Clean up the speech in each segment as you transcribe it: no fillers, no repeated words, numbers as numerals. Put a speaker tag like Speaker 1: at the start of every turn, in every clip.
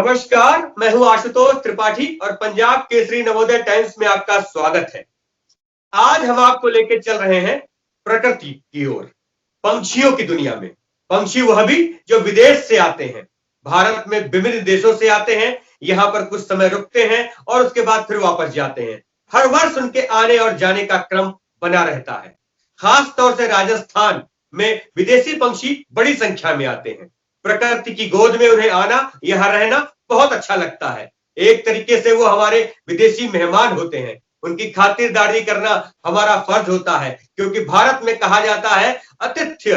Speaker 1: नमस्कार, मैं हूं आशुतोष त्रिपाठी और पंजाब केसरी नवोदय टाइम्स में आपका स्वागत है। आज हम आपको लेकर चल रहे हैं प्रकृति की ओर, पंछियों की दुनिया में। पंछी वह भी जो विदेश से आते हैं, भारत में विभिन्न देशों से आते हैं, यहाँ पर कुछ समय रुकते हैं और उसके बाद फिर वापस जाते हैं। हर वर्ष उनके आने और जाने का क्रम बना रहता है। खास तौर से राजस्थान में विदेशी पंछी बड़ी संख्या में आते हैं। प्रकृति की गोद में उन्हें आना, यहाँ रहना बहुत अच्छा लगता है। एक तरीके से वो हमारे विदेशी मेहमान होते हैं। उनकी खातिरदारी करना हमारा फर्ज होता है, क्योंकि भारत में कहा जाता है अतिथि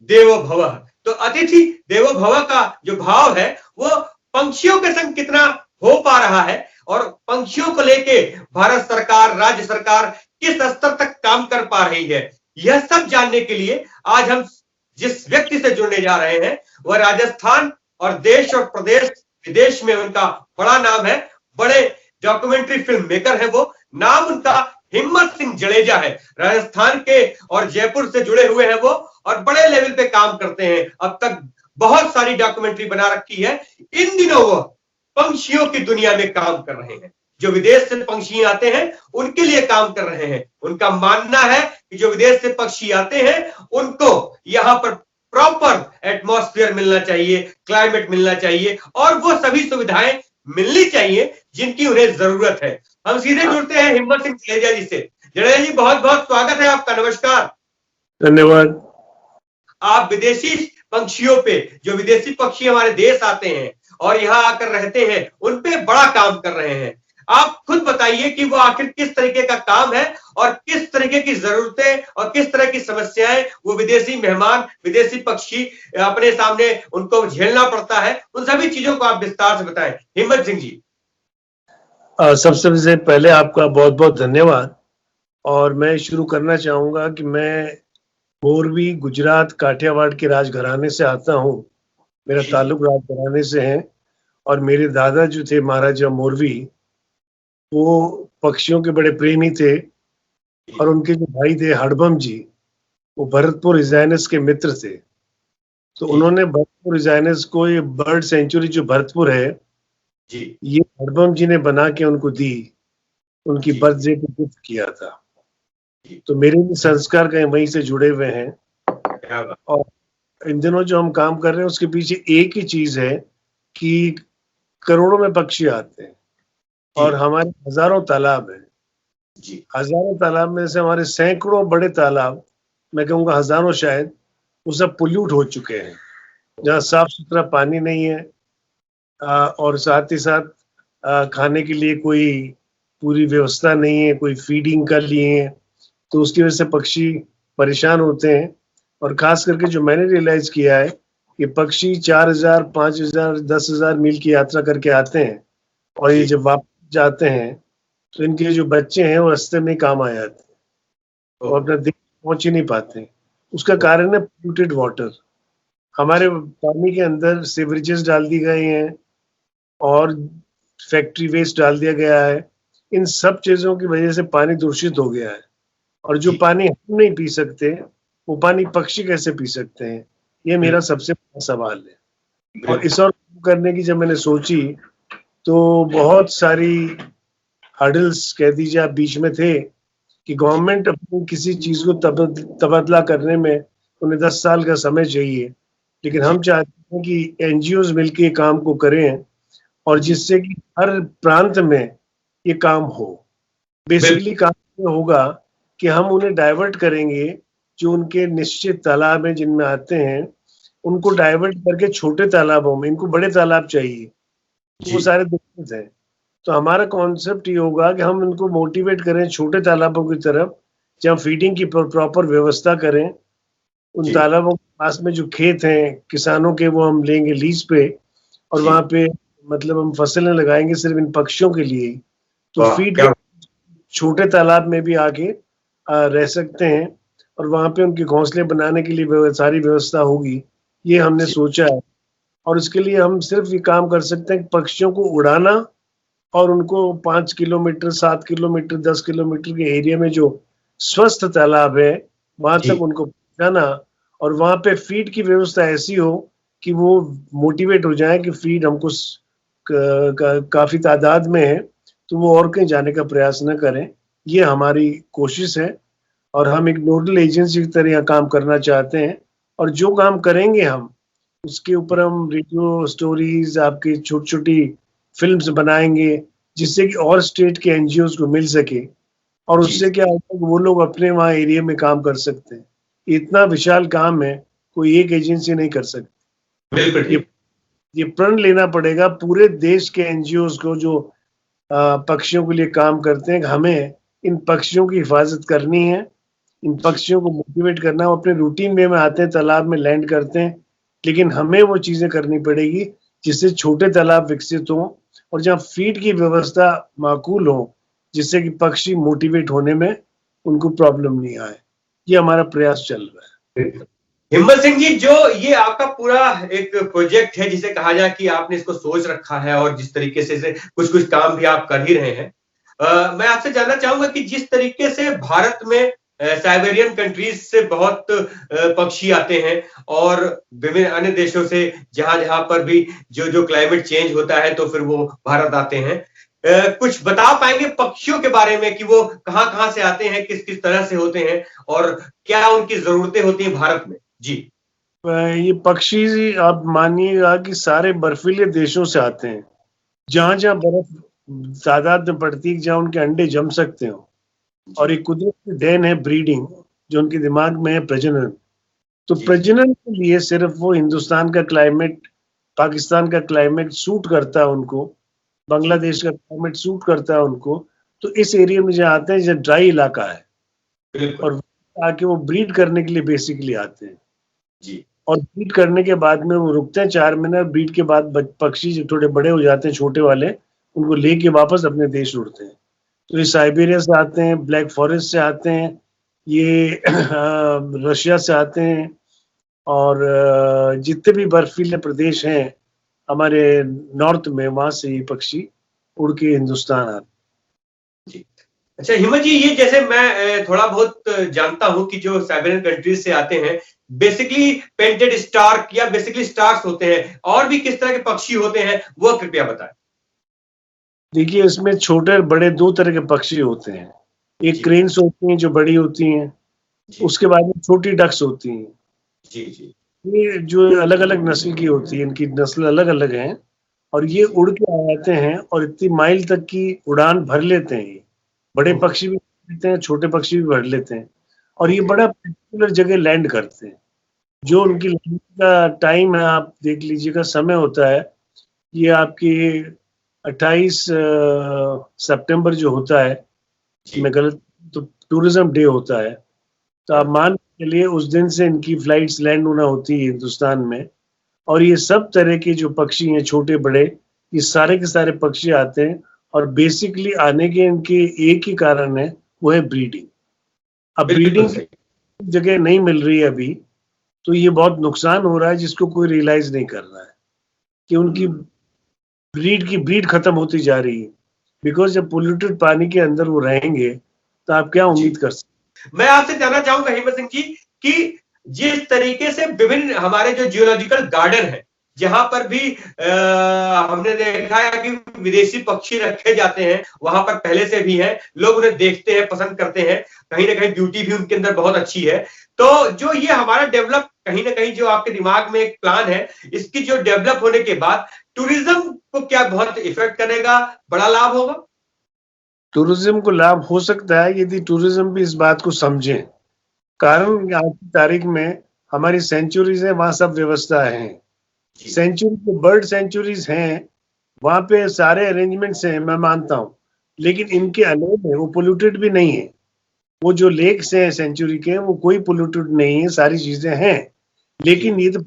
Speaker 1: देवो भवः। तो अतिथि देवो भव का जो भाव है वो पंछियों के संग कितना हो पा रहा है और पंछियों को लेके भारत सरकार, राज्य सरकार किस स्तर तक काम कर पा रही है, यह सब जानने के लिए आज हम जिस व्यक्ति से जुड़ने जा रहे हैं वह राजस्थान और देश और प्रदेश विदेश में उनका बड़ा नाम है। बड़े डॉक्यूमेंट्री फिल्म मेकर है वो। नाम उनका हिम्मत सिंह जडेजा है। राजस्थान के और जयपुर से जुड़े हुए हैं वो और बड़े लेवल पे काम करते हैं। अब तक बहुत सारी डॉक्यूमेंट्री बना रखी है। इन दिनों वो पंछियों की दुनिया में काम कर रहे हैं। जो विदेश से पंछी आते हैं उनके लिए काम कर रहे हैं। उनका मानना है कि जो विदेश से पक्षी आते हैं उनको यहाँ पर प्रॉपर एटमॉस्फेयर मिलना चाहिए, क्लाइमेट मिलना चाहिए और वो सभी सुविधाएं मिलनी चाहिए जिनकी उन्हें जरूरत है। हम सीधे जुड़ते हैं हिम्मत सिंह जडेजा जी से। जडेजा जी, बहुत बहुत स्वागत है आपका। नमस्कार।
Speaker 2: धन्यवाद।
Speaker 1: आप विदेशी पंछियों पे, जो विदेशी पक्षी हमारे देश आते हैं और यहाँ आकर रहते हैं, उन पे बड़ा काम कर रहे हैं। आप खुद बताइए कि वो आखिर किस तरीके का काम है और किस तरीके की जरूरतें और किस तरह की समस्याएं वो विदेशी मेहमान, विदेशी पक्षी अपने सामने उनको झेलना पड़ता है, उन सभी चीजों को आप विस्तार से बताएं। हिम्मत सिंह जी।
Speaker 2: सबसे पहले आपका बहुत बहुत धन्यवाद। और मैं शुरू करना चाहूंगा कि मैं मोरबी, गुजरात, काठियावाड़ के राजघराने से आता हूँ। मेरा ताल्लुक राजघराने से है और मेरे दादा जो थे महाराजा मोरबी, वो पक्षियों के बड़े प्रेमी थे और उनके जो भाई थे हड़बम जी, वो भरतपुर इजाइनस के मित्र थे। तो उन्होंने भरतपुर इजाइनस को ये बर्ड सेंचुरी जो भरतपुर है
Speaker 1: जी,
Speaker 2: ये हड़बम जी ने बना के उनको दी, उनकी बर्थडे पे गिफ्ट किया था। तो मेरे भी संस्कार कहीं वहीं से जुड़े हुए हैं। और इन दिनों जो हम काम कर रहे हैं उसके पीछे एक ही चीज है कि करोड़ों में पक्षी आते हैं और हमारे हजारों तालाब हैं। हजारों तालाब में से हमारे सैकड़ों बड़े तालाब, मैं कहूँगा हजारों शायद, वो सब पोल्यूट हो चुके हैं, जहाँ साफ सुथरा पानी नहीं है और साथ ही साथ खाने के लिए कोई पूरी व्यवस्था नहीं है, कोई फीडिंग कर लिए हैं। तो उसकी वजह से पक्षी परेशान होते हैं। और खास करके जो मैंने रियलाइज किया है कि पक्षी 4000, 5000, 10,000 मील की यात्रा करके आते हैं और ये जब वापस जाते हैं तो इनके जो बच्चे हैं वो रास्ते में काम आ जाते हैं और अपना देश पहुंच ही नहीं पाते। उसका कारण है पोल्यूटेड वाटर। हमारे पानी के अंदर सीवरेजेस डाल दी गए हैं और फैक्ट्री वेस्ट डाल दिया गया है। इन सब चीजों की वजह से पानी दूषित हो गया है और जो पानी हम नहीं पी सकते वो पानी पक्षी कैसे पी सकते हैं, ये मेरा सबसे बड़ा सवाल है। और इस और करने की जब मैंने सोची तो बहुत सारी हर्डल्स कह दीजिए आप बीच में थे कि गवर्नमेंट अपनी किसी चीज को तबादला करने में उन्हें 10 साल का समय चाहिए, लेकिन हम चाहते हैं कि एनजीओज मिलके काम को करें और जिससे कि हर प्रांत में ये काम हो। बेसिकली काम होगा कि हम उन्हें डाइवर्ट करेंगे, जो उनके निश्चित तालाब हैं जिनमें आते हैं उनको डाइवर्ट करके छोटे तालाबों में, इनको बड़े तालाब चाहिए, वो सारे दिक्कत है। तो हमारा कॉन्सेप्ट ये होगा कि हम इनको मोटिवेट करें छोटे तालाबों की तरफ, जहाँ फीडिंग की प्रॉपर व्यवस्था करें। उन तालाबों के पास में जो खेत हैं किसानों के, वो हम लेंगे लीज पे और वहाँ पे मतलब हम फसलें लगाएंगे सिर्फ इन पक्षियों के लिए। तो फीड छोटे तालाब में भी आके रह सकते हैं और वहाँ पे उनके घोंसले बनाने के लिए सारी व्यवस्था होगी, ये हमने सोचा है। और इसके लिए हम सिर्फ ये काम कर सकते हैं कि पक्षियों को उड़ाना और उनको 5 किलोमीटर, 7 किलोमीटर, 10 किलोमीटर के एरिया में जो स्वस्थ तालाब है वहां तक उनको पहुंचाना और वहां पे फीड की व्यवस्था ऐसी हो कि वो मोटिवेट हो जाए कि फीड हमको काफी तादाद में है, तो वो और कहीं जाने का प्रयास न करें। ये हमारी कोशिश है और हम एक नोडल एजेंसी की तरह यहाँ काम करना चाहते हैं। और जो काम करेंगे हम, उसके ऊपर हम रेडियो स्टोरीज, आपकी छोटी-छोटी फ़िल्म्स बनाएँगे, जिससे कि और स्टेट के एनजीओज़ को मिल सके और उससे क्या होता है कि वो लोग अपने वहाँ एरिया में काम कर सकते हैं। इतना विशाल काम है, कोई एक एजेंसी नहीं कर सकती।
Speaker 1: बिल्कुल
Speaker 2: ये प्रण लेना पड़ेगा पूरे देश के एनजीओज़ को जो पक्षियों के लिए काम करते हैं, हमें इन पक्षियों की हिफाजत करनी है, इन पक्षियों को मोटिवेट करना है। वो अपने रूटीन वे में आते हैं, तालाब में लैंड करते हैं, लेकिन हमें वो चीज़ें करनी पड़ेगी जिससे छोटे तालाब विकसित हों और जहाँ फीड की व्यवस्था माकूल हो, जिससे कि पक्षी मोटिवेट होने में उनको प्रॉब्लम नहीं आए। ये हमारा प्रयास चल रहा है।
Speaker 1: हिम्मत सिंह जी, जो ये आपका पूरा एक प्रोजेक्ट है जिसे कहा जाए कि आपने इसको सोच रखा है और जिस तरीके से कुछ काम भी आप कर ही रहे हैं, मैं आपसे जानना चाहूंगा कि जिस तरीके से भारत में साइबेरियन कंट्रीज से बहुत पक्षी आते हैं और विभिन्न अन्य देशों से जहां पर भी जो क्लाइमेट चेंज होता है तो फिर वो भारत आते हैं, कुछ बता पाएंगे पक्षियों के बारे में कि वो कहाँ से आते हैं, किस किस तरह से होते हैं और क्या उनकी जरूरतें होती हैं भारत में? जी,
Speaker 2: ये पक्षी आप मानिएगा कि सारे बर्फीले देशों से आते हैं, जहां बर्फ तादाद में पड़ती है, जहां उनके अंडे जम सकते हो। और एक कुदरती देन है ब्रीडिंग, जो उनके दिमाग में है प्रजनन। तो प्रजनन के लिए सिर्फ वो हिंदुस्तान का क्लाइमेट, पाकिस्तान का क्लाइमेट सूट करता है उनको, बांग्लादेश का क्लाइमेट सूट करता है उनको। तो इस एरिया में जहाँ आते हैं, जहाँ ड्राई इलाका है, और आके वो ब्रीड करने के लिए बेसिकली आते हैं
Speaker 1: जी।
Speaker 2: और ब्रीड करने के बाद में वो रुकते हैं 4 महीने। ब्रीड के बाद पक्षी जब थोड़े बड़े हो जाते हैं, छोटे वाले, उनको लेके वापस अपने देश उड़ते हैं। तो ये साइबेरिया से आते हैं, ब्लैक फॉरेस्ट से आते हैं, ये रशिया से आते हैं और जितने भी बर्फीले प्रदेश हैं हमारे नॉर्थ में, वहां से ये पक्षी उड़ के हिंदुस्तान आते हैं।
Speaker 1: जी। अच्छा हिम्मत जी, ये जैसे मैं थोड़ा बहुत जानता हूं कि जो साइबेरियन कंट्रीज से आते हैं बेसिकली पेंटेड स्टार्क या बेसिकली स्टार्स होते हैं, और भी किस तरह के पक्षी होते हैं वो कृपया बताएं।
Speaker 2: देखिए, इसमें छोटे बड़े 2 तरह के पक्षी होते हैं। एक क्रेन्स होती हैं जो बड़ी होती हैं, उसके बाद में छोटी डक्स होती हैं।
Speaker 1: जी जी।
Speaker 2: ये जो अलग-अलग नस्ल की होती है, इनकी नस्ल अलग-अलग हैं और ये उड़ के आ जाते हैं और इतनी माइल तक की उड़ान भर लेते हैं ये। बड़े पक्षी भी लेते हैं, छोटे पक्षी भी भर लेते हैं और ये बड़ा पर्टिकुलर जगह लैंड करते हैं। जो उनकी लैंडिंग का टाइम है, आप देख लीजिएगा, समय होता है, ये आपकी 28 सितंबर जो होता है, मैं गलत तो टूरिज्म डे होता है, तो आप मान के लिए उस दिन से इनकी फ्लाइट्स लैंड होना होती है हिंदुस्तान में। और ये सब तरह के जो पक्षी हैं, छोटे बड़े, ये सारे के सारे पक्षी आते हैं और बेसिकली आने के इनके एक ही कारण है, वो है ब्रीडिंग। अब ब्रीडिंग जगह नहीं मिल रही है अभी, तो ये बहुत नुकसान हो रहा है जिसको कोई रियलाइज नहीं कर रहा है कि उनकी ब्रीड खत्म होती जा रही है। बिकॉज जब पोल्यूटेड पानी के अंदर वो रहेंगे तो आप क्या उम्मीद कर सकते।
Speaker 1: मैं आपसे जानना चाहूंगा हिम्मत सिंह जी कि जिस तरीके से विभिन्न हमारे जो जियोलॉजिकल गार्डन है, जहां पर भी हमने देखा है कि विदेशी पक्षी रखे जाते हैं, वहां पर पहले से भी है, लोग उन्हें देखते हैं, पसंद करते हैं, कहीं ना कहीं ब्यूटी भी उनके अंदर बहुत अच्छी है। तो जो ये हमारा डेवलप कहीं ना कहीं जो आपके दिमाग में एक प्लान है, इसकी जो डेवलप होने के बाद टूरिज्म को क्या बहुत इफेक्ट करेगा, बड़ा लाभ होगा?
Speaker 2: टूरिज्म को लाभ हो सकता है यदि टूरिज्म भी इस बात को समझे। कारण आज की तारीख में हमारी सेंचुरीज है, वहां सब व्यवस्था है। सेंचुरी जो बर्ड सेंचुरीज हैं, वहां पे सारे अरेंजमेंट्स हैं, मैं मानता हूँ, लेकिन इनके अलावा है, वो पोल्यूटेड भी नहीं है। वो जो लेक्स हैं सेंचुरी के, वो कोई पोल्यूटेड नहीं है, सारी चीजें हैं। लेकिन ये तो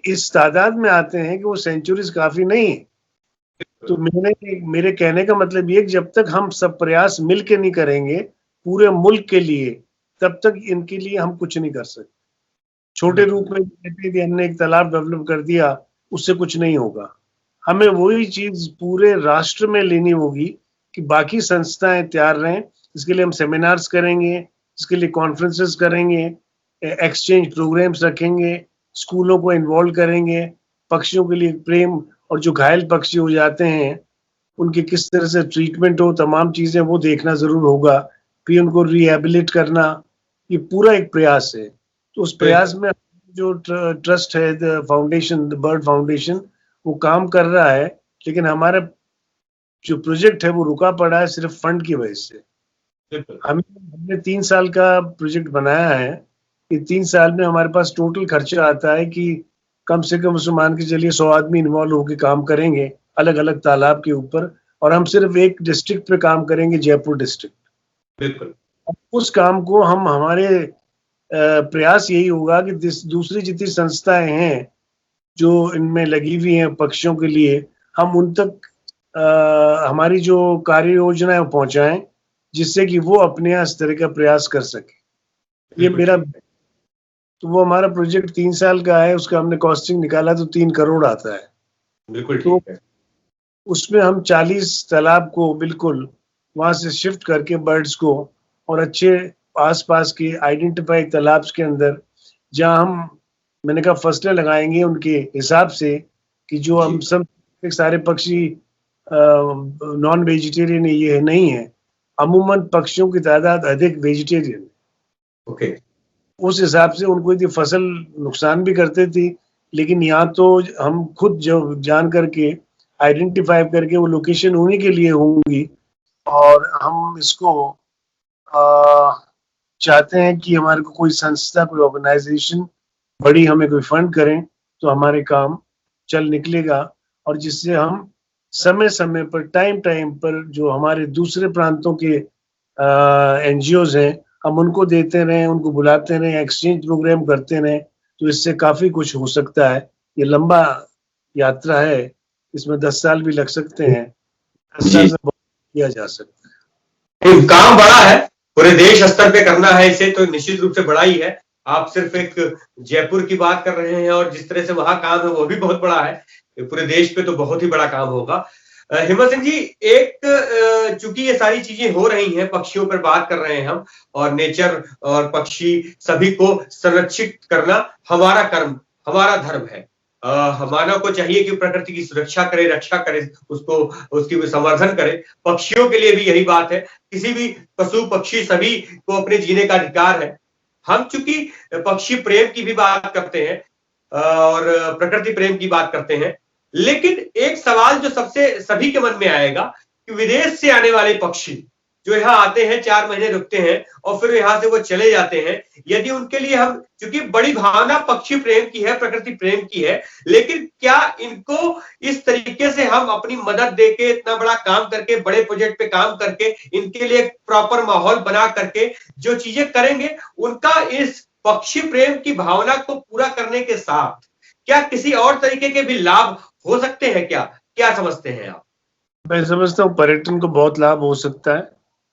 Speaker 2: इस तादाद में आते हैं कि वो सेंचुरीज काफी नहीं है। तो मेरे कहने का मतलब ये, जब तक हम सब प्रयास मिल के नहीं करेंगे पूरे मुल्क के लिए, तब तक इनके लिए हम कुछ नहीं कर सकते। छोटे रूप में हमने एक तालाब डेवलप कर दिया, उससे कुछ नहीं होगा। हमें वही चीज पूरे राष्ट्र में लेनी होगी कि बाकी संस्थाएं तैयार रहें। इसके लिए हम सेमिनार्स करेंगे, इसके लिए कॉन्फ्रेंसेस करेंगे, एक्सचेंज प्रोग्राम्स रखेंगे, स्कूलों को इन्वॉल्व करेंगे, पक्षियों के लिए प्रेम और जो घायल पक्षी हो जाते हैं उनके किस तरह से ट्रीटमेंट हो, तमाम चीजें वो देखना जरूर होगा। फिर उनको रिहेबिलिट करना, ये पूरा एक प्रयास है। तो उस प्रयास में जो ट्रस्ट है, the foundation, the bird foundation, वो काम कर रहा है। लेकिन हमारा जो प्रोजेक्ट है वो रुका पड़ा है सिर्फ फंड की वजह से। हमने 3 साल का प्रोजेक्ट बनाया है। ये 3 साल में हमारे पास टोटल खर्चा आता है कि कम से कम उसमें मान के चलिए 100 आदमी इन्वॉल्व होकर काम करेंगे अलग अलग तालाब के ऊपर, और हम सिर्फ एक डिस्ट्रिक्ट पे काम करेंगे, जयपुर डिस्ट्रिक्ट।
Speaker 1: बिल्कुल।
Speaker 2: उस काम को हम हमारे प्रयास यही होगा कि दूसरी जितनी संस्थाएं हैं जो इनमें लगी हुई हैं पक्षियों के लिए, हम उन तक हमारी जो कार्य योजना है पहुंचाएं, जिससे कि वो अपने यहाँ इस तरह का प्रयास कर सके। ये मेरा, तो वो हमारा प्रोजेक्ट 3 साल का है, उसका हमने कॉस्टिंग निकाला तो 3 करोड़ आता है।
Speaker 1: बिल्कुल
Speaker 2: तो
Speaker 1: ठीक है।
Speaker 2: उसमें हम 40 तालाब को बिल्कुल वहां से शिफ्ट करके बर्ड्स को, और अच्छे आसपास के आइडेंटिफाई तालाब के अंदर जहां हम, मैंने कहा फसलें लगाएंगे उनके हिसाब से कि जो हम सब सारे पक्षी नॉन वेजिटेरियन ये नहीं है, अमूमन पक्षियों की तादाद अधिक वेजिटेरियन।
Speaker 1: ओके।
Speaker 2: उस हिसाब से उनको यदि फसल नुकसान भी करते थी, लेकिन यहाँ तो हम खुद जो जान करके आइडेंटिफाई करके वो लोकेशन होने के लिए होंगी, और हम इसको चाहते हैं कि हमारे को कोई संस्था, कोई ऑर्गेनाइजेशन बड़ी हमें कोई फंड करें तो हमारे काम चल निकलेगा, और जिससे हम समय समय पर, टाइम टाइम पर जो हमारे दूसरे प्रांतों के एनजीओज हैं, हम उनको देते रहें, उनको बुलाते रहें, एक्सचेंज प्रोग्राम करते रहें। तो इससे काफी कुछ हो सकता है। ये लंबा यात्रा है, इसमें 10 साल भी लग सकते हैं। 10 साल में बहुत किया जा सकता
Speaker 1: है। काम बड़ा है, पूरे देश स्तर पे करना है इसे, तो निश्चित रूप से बड़ा ही है। आप सिर्फ एक जयपुर की बात कर रहे हैं, और जिस तरह से वहां काम है वो भी बहुत बड़ा है। पूरे देश पे तो बहुत ही बड़ा काम होगा। हिम्मत सिंह जी, एक चूंकि ये सारी चीजें हो रही हैं, पक्षियों पर बात कर रहे हैं हम, और नेचर और पक्षी सभी को संरक्षित करना हमारा कर्म, हमारा धर्म है। मानव को चाहिए कि प्रकृति की सुरक्षा करे, रक्षा करे, उसको, उसकी संवर्धन करे। पक्षियों के लिए भी यही बात है। किसी भी पशु पक्षी सभी को अपने जीने का अधिकार है। हम चूंकि पक्षी प्रेम की भी बात करते हैं और प्रकृति प्रेम की बात करते हैं, लेकिन एक सवाल जो सबसे सभी के मन में आएगा कि विदेश से आने वाले पक्षी जो यहाँ आते हैं, 4 महीने रुकते हैं और फिर यहाँ से वो चले जाते हैं, यदि उनके लिए हम, क्योंकि बड़ी भावना पक्षी प्रेम की है, प्रकृति प्रेम की है, लेकिन क्या इनको इस तरीके से हम अपनी मदद देके, इतना बड़ा काम करके, बड़े प्रोजेक्ट पे काम करके, इनके लिए प्रॉपर माहौल बना करके जो चीजें करेंगे, उनका इस पक्षी प्रेम की भावना को पूरा करने के साथ क्या किसी और तरीके के भी लाभ हो सकते हैं? क्या समझते हैं आप?
Speaker 2: मैं समझता हूँ पर्यटन को बहुत लाभ हो सकता है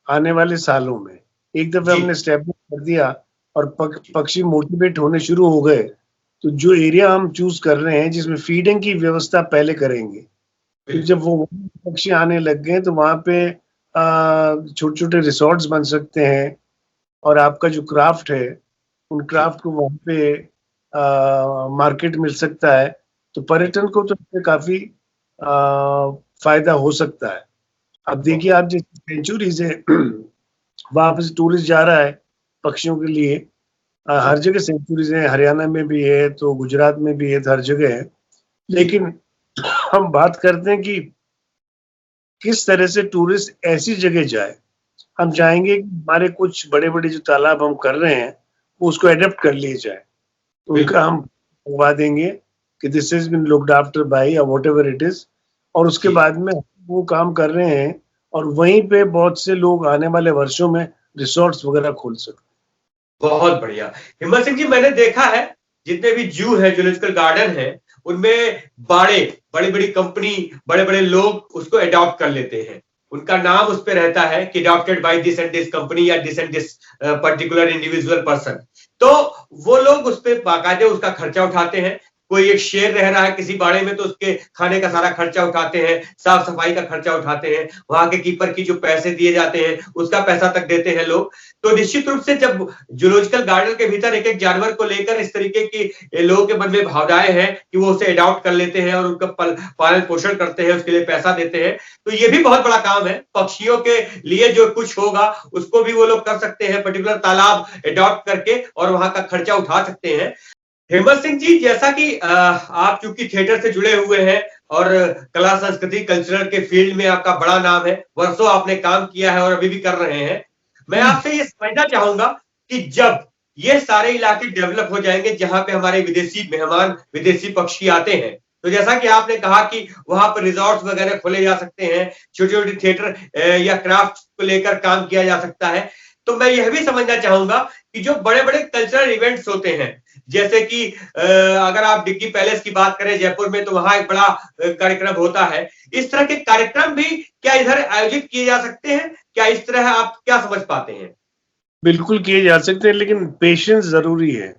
Speaker 2: आने वाले सालों में। एक दफे हमने स्टैब्लिश कर दिया और पक्षी मोटिवेट होने शुरू हो गए, तो जो एरिया हम चूज कर रहे हैं जिसमें फीडिंग की व्यवस्था पहले करेंगे, तो जब वो पक्षी आने लग गए तो वहां पे छोटे छोटे रिसोर्ट्स बन सकते हैं, और आपका जो क्राफ्ट है उन क्राफ्ट को वहां पे मार्केट मिल सकता है। तो पर्यटन को तो काफी फायदा हो सकता है। अब देखिए, आप जैसे सेंचुरीज है वहां पे टूरिस्ट जा रहा है पक्षियों के लिए, हर जगह सेंचुरीज है, हरियाणा में भी है तो गुजरात में भी है, हर जगह है। लेकिन हम बात करते हैं कि किस तरह से टूरिस्ट ऐसी जगह जाए। हम चाहेंगे कि हमारे कुछ बड़े बड़े जो तालाब हम कर रहे हैं वो उसको एडेप्ट कर लिए जाए, तो उनका हम करवा देंगे कि this is been looked after by या व्हाटएवर इट इज, और उसके बाद में वो काम कर रहे हैं, और वहीं पे बहुत से लोग आने वाले वर्षों में रिसोर्ट्स वगैरह खोल सकते हैं।
Speaker 1: बहुत बढ़िया। हिम्मत सिंह जी, मैंने देखा है जितने भी जू है, जूलॉजिकल गार्डन है, उनमें बड़ी बड़ी कंपनी, बड़े बड़े लोग उसको अडॉप्ट कर लेते हैं। उनका नाम उस पर रहता है कि adopted by this and this company या this and this particular individual person. तो वो लोग उस पर बाकायदे उसका खर्चा उठाते हैं, कोई एक शेर रह रहा है किसी बाड़े में तो उसके खाने का सारा खर्चा उठाते हैं, साफ सफाई का खर्चा उठाते हैं, वहां के कीपर की जो पैसे दिए जाते हैं उसका पैसा तक देते हैं लोग। तो निश्चित रूप से जब जूलॉजिकल गार्डन के भीतर एक एक जानवर को लेकर इस तरीके की लोगों के मन में भावनाएं हैं कि वो उसे अडॉप्ट कर लेते हैं और उनका पालन पोषण करते हैं, उसके लिए पैसा देते हैं, तो ये भी बहुत बड़ा काम है। पक्षियों के लिए जो कुछ होगा उसको भी वो लोग कर सकते हैं, पर्टिकुलर तालाब अडॉप्ट करके और वहां का खर्चा उठा सकते हैं। हेमंत सिंह जी, जैसा कि आप चूंकि थिएटर से जुड़े हुए हैं और कला संस्कृति कल्चरल के फील्ड में आपका बड़ा नाम है, वर्षों आपने काम किया है और अभी भी कर रहे हैं, मैं आपसे ये समझना चाहूंगा कि जब ये सारे इलाके डेवलप हो जाएंगे जहां पे हमारे विदेशी मेहमान, विदेशी पक्षी आते हैं, तो जैसा कि आपने कहा कि वहां पर रिजॉर्ट्स वगैरह खोले जा सकते हैं, छोटे छोटे थिएटर या क्राफ्ट को लेकर काम किया जा सकता है, तो मैं यह भी समझना चाहूंगा कि जो बड़े बड़े कल्चरल इवेंट्स होते हैं, जैसे कि अगर आप डिग्गी पैलेस की बात करें जयपुर में, तो वहां एक बड़ा कार्यक्रम होता है, इस तरह के कार्यक्रम भी क्या इधर आयोजित किए जा सकते हैं? क्या इस तरह आप क्या समझ पाते हैं?
Speaker 2: बिल्कुल किए जा सकते हैं, लेकिन पेशेंस जरूरी है।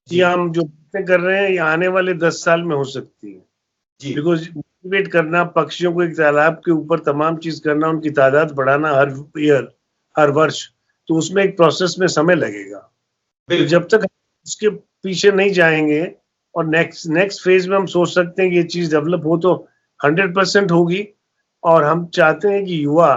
Speaker 2: ये हम जो कर रहे हैं ये आने वाले 10 साल में हो सकती है। बिकॉज मोटिवेट करना पक्षियों को एक तालाब के ऊपर तमाम चीज करना, उनकी तादाद बढ़ाना हर ईयर, हर वर्ष, तो उसमें एक प्रोसेस में समय लगेगा। तो जब तक उसके पीछे नहीं जाएंगे और नेक्स्ट फेज में हम सोच सकते हैं कि ये चीज डेवलप हो तो 100% होगी। और हम चाहते हैं कि युवा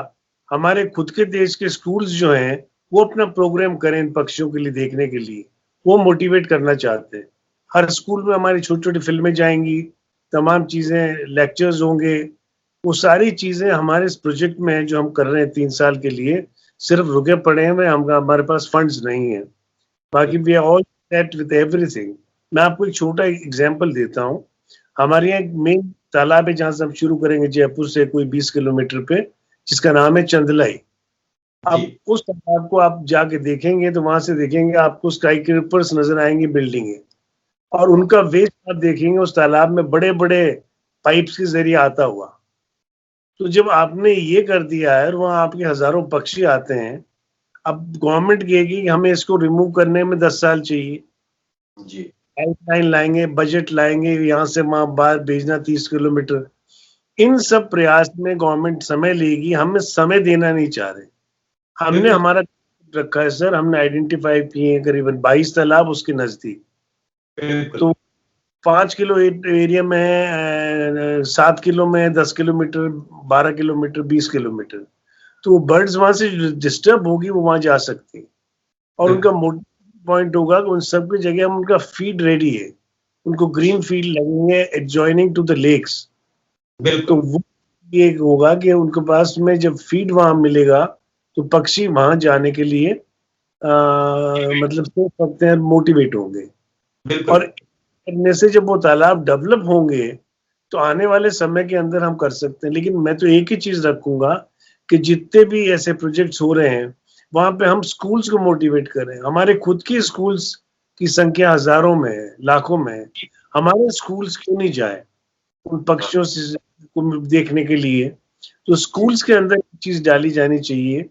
Speaker 2: हमारे खुद के देश के स्कूल्स जो हैं वो अपना प्रोग्राम करें इन पक्षियों के लिए देखने के लिए, वो मोटिवेट करना चाहते हैं। हर स्कूल में हमारी छोटी छोटी फिल्में जाएंगी, तमाम चीजें, लेक्चर्स होंगे, वो सारी चीजें हमारे इस प्रोजेक्ट में है जो हम कर रहे हैं 3 साल के लिए, सिर्फ रुके पड़े हैं, हमारे पास फंड्स नहीं है। बाकी we are all set with everything. मैं आपको एक छोटा एग्जांपल देता हूँ। हमारे यहाँ एक मेन तालाब है जहाँ से हम शुरू करेंगे जयपुर से कोई 20 किलोमीटर पे, जिसका नाम है चंदलाई। अब उस तालाब को आप जाके देखेंगे तो वहां से देखेंगे आपको स्काई क्रीपर्स नजर आएंगे, बिल्डिंगे, और उनका वेस्ट आप देखेंगे उस तालाब में बड़े बड़े पाइप्स के जरिए आता हुआ। तो जब आपने ये कर दिया है और वहाँ आपके हजारों पक्षी आते हैं, अब गवर्नमेंट कहेगी कि हमें इसको रिमूव करने में 10 साल चाहिए जी, पाइपलाइन लाएंगे, बजट लाएंगे, यहाँ से वहां बाहर भेजना 30 किलोमीटर। इन सब प्रयास में गवर्नमेंट समय लेगी, हम समय देना नहीं चाह रहे। हमने हमारा रखा है सर, हमने आइडेंटिफाई किए हैं करीबन 22 तालाब उसके नजदीक। तो 5 किलो एरिया में है, 7 किलो में, 10 किलोमीटर, 12 किलोमीटर, 20 किलोमीटर, तो बर्ड्स वहां से डिस्टर्ब होगी वो वहां जा सकती है। और उनका पॉइंट होगा कि उन सब की जगह हम उनका फीड रेडी है, उनको ग्रीन फील्ड लगेंगे एडजॉइनिंग टू द लेक्स। तो वो ये होगा कि उनके पास में जब फीड वहां मिलेगा तो पक्षी वहां जाने के लिए मतलब सोच सकते हैं, मोटिवेट होंगे। और करने से जब वो तालाब डेवलप होंगे तो आने वाले समय के अंदर हम कर सकते हैं। लेकिन मैं तो एक ही चीज रखूंगा कि जितने भी ऐसे प्रोजेक्ट्स हो रहे हैं वहां पे हम स्कूल्स को मोटिवेट करें। हमारे खुद की स्कूल्स की संख्या हजारों में है, लाखों में है, हमारे स्कूल्स क्यों नहीं जाए उन पक्षियों से को देखने के लिए? तो स्कूल्स के अंदर चीज डाली जानी चाहिए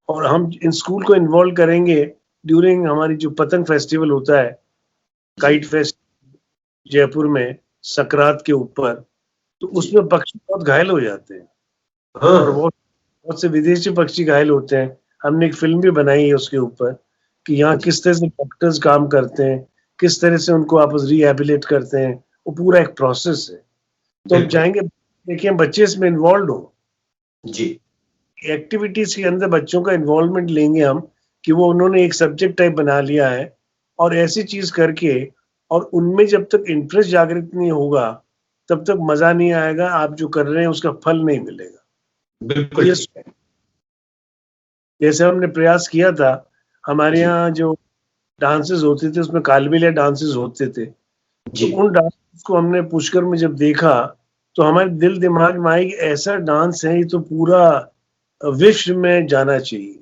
Speaker 2: और हम इन स्कूल को इन्वॉल्व करेंगे ड्यूरिंग हमारी जो पतंग फेस्टिवल होता है, काइट फेस्ट जयपुर में सकरात के ऊपर, तो उसमें पक्षी बहुत घायल हो जाते हैं और बहुत से विदेशी पक्षी घायल होते हैं। हमने एक फिल्म भी बनाई है उसके ऊपर कि यहाँ किस तरह से डॉक्टर्स काम करते हैं, किस तरह से उनको आपस रिहेबिलिट करते हैं, वो पूरा एक प्रोसेस है। तो हम चाहेंगे देखिए बच्चे इसमें इन्वॉल्व हो जी, एक्टिविटीज के अंदर बच्चों का इन्वॉल्वमेंट लेंगे हम कि वो उन्होंने एक सब्जेक्ट टाइप बना लिया है और ऐसी चीज करके, और उनमें जब तक इंटरेस्ट जागृत नहीं होगा तब तक मजा नहीं आएगा, आप जो कर रहे हैं उसका फल नहीं मिलेगा। बिल्कुल जैसे हमने प्रयास किया था, हमारे यहाँ जो डांसेस होते थे उसमें कालबेलिया डांसेस होते थे, तो उन डांसेस को हमने पुष्कर में जब देखा तो हमारे दिल दिमाग में आई ऐसा डांस है ये तो पूरा विश्व में जाना चाहिए।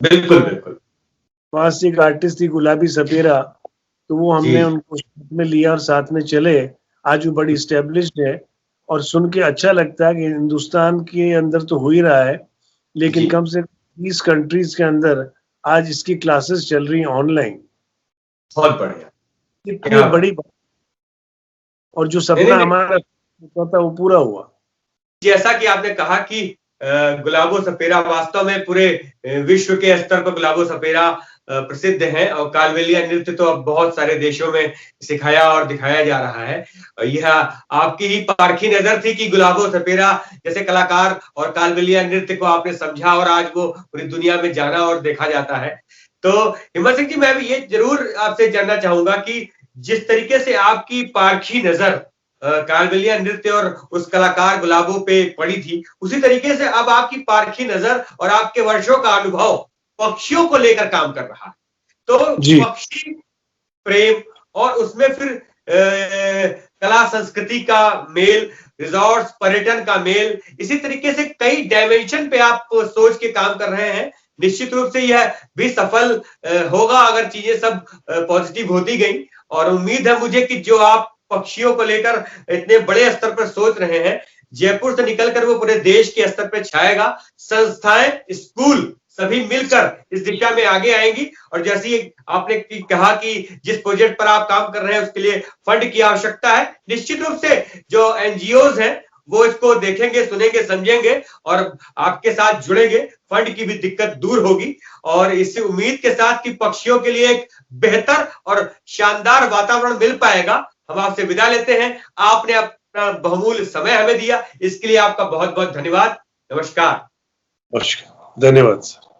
Speaker 2: बिल्कुल बिल्कुल। वहां से एक आर्टिस्ट थी गुलाबी सपेरा, तो वो हमने उनको साथ में लिया और साथ में चले। आज वो बड़ी स्टेब्लिश्ड है और सुन के अच्छा लगता है कि हिंदुस्तान के अंदर तो हो ही रहा है, लेकिन कम से कम 20 कंट्रीज के अंदर आज इसकी क्लासेस चल रही हैं ऑनलाइन। बहुत बढ़िया, इतनी बड़ी और जो सपना हमारा था वो पूरा हुआ।
Speaker 1: जैसा कि आपने कहा कि गुलाबो सपेरा वास्तव में पूरे विश्व के स्तर पर गुलाबो सपेरा प्रसिद्ध है और कालबेलिया नृत्य तो अब बहुत सारे देशों में सिखाया और दिखाया जा रहा है। यह आपकी ही पारखी नजर थी कि गुलाबो सपेरा जैसे कलाकार और कालबेलिया नृत्य को आपने समझा और आज वो पूरी दुनिया में जाना और देखा जाता है। तो हिम्मत सिंह जी, मैं भी ये जरूर आपसे जानना चाहूंगा कि जिस तरीके से आपकी पारखी नजर कालबेलिया नृत्य और उस कलाकार गुलाबो पे पड़ी थी, उसी तरीके से अब आपकी पारखी नजर और आपके वर्षों का अनुभव पक्षियों को लेकर काम कर रहा है। तो पक्षी प्रेम और उसमें फिर कला संस्कृति का मेल, रिजॉर्ट्स पर्यटन का मेल, इसी तरीके से कई डायमेंशन पे आप सोच के काम कर रहे हैं। निश्चित रूप से यह भी सफल होगा अगर चीजें सब पॉजिटिव होती गई। और उम्मीद है मुझे कि जो आप पक्षियों को लेकर इतने बड़े स्तर पर सोच रहे हैं, जयपुर से निकलकर वो पूरे देश के स्तर पर छाएगा। संस्थाएं, स्कूल सभी मिलकर इस दिशा में आगे आएंगी। और जैसे ही आपने कहा कि जिस प्रोजेक्ट पर आप काम कर रहे हैं उसके लिए फंड की आवश्यकता है, निश्चित रूप से जो एनजीओज हैं वो इसको देखेंगे, सुनेंगे, समझेंगे और आपके साथ जुड़ेंगे। फंड की भी दिक्कत दूर होगी और इसी उम्मीद के साथ कि पक्षियों के लिए एक बेहतर और शानदार वातावरण मिल पाएगा, हम आपसे विदा लेते हैं। आपने अपना बहुमूल्य समय हमें दिया, इसके लिए आपका बहुत बहुत धन्यवाद। नमस्कार।
Speaker 2: नमस्कार, धन्यवाद सर।